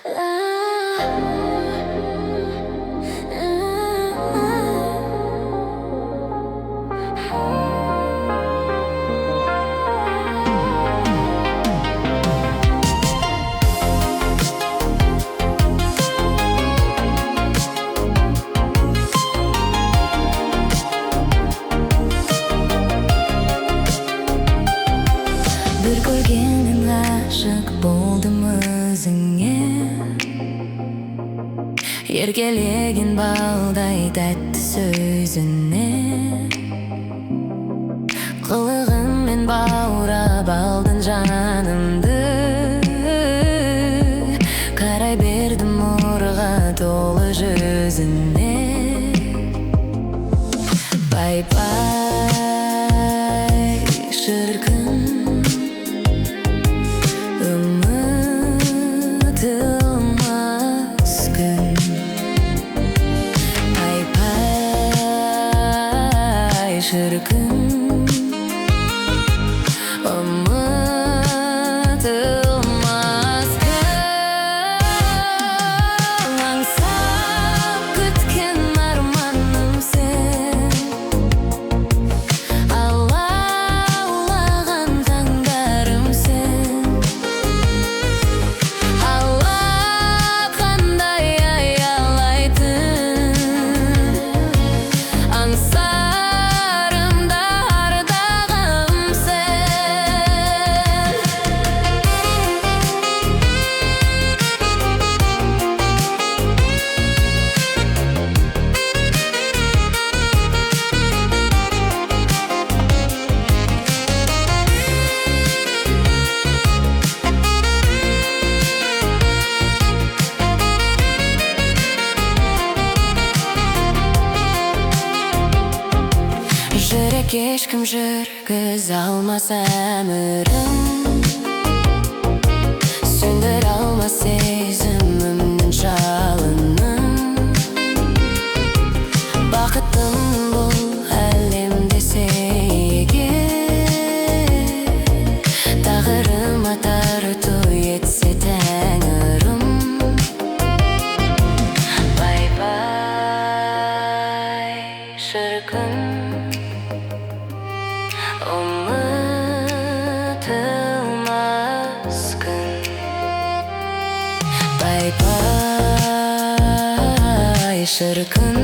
бір көргеннен ғашық болдым өзіңе, еркелеген балдай тәтті сөзіне, қылығынмен баурап алдын жанымды. Қарай бердім нұрға толы жүзіне. Пай-пай шіркін, ұмытылмас күн. Пай-пай шіркін, ұмытылмас күн. Аңсап, күткен арманым сен, Алаулаған таңдарым сен. Алақандай аялайтын, Аңсарымда ардағым сен. Жүрекке ешкім жүргізе алмас әмірін, сөндіре алмас сезімімнің жалынын. Бақыттым бұл әлемде сен егер, тағдырыма тарту етсе тәңірім. Пай-пай шіркін, ұмытылмас күн. Пай-пай шіркін,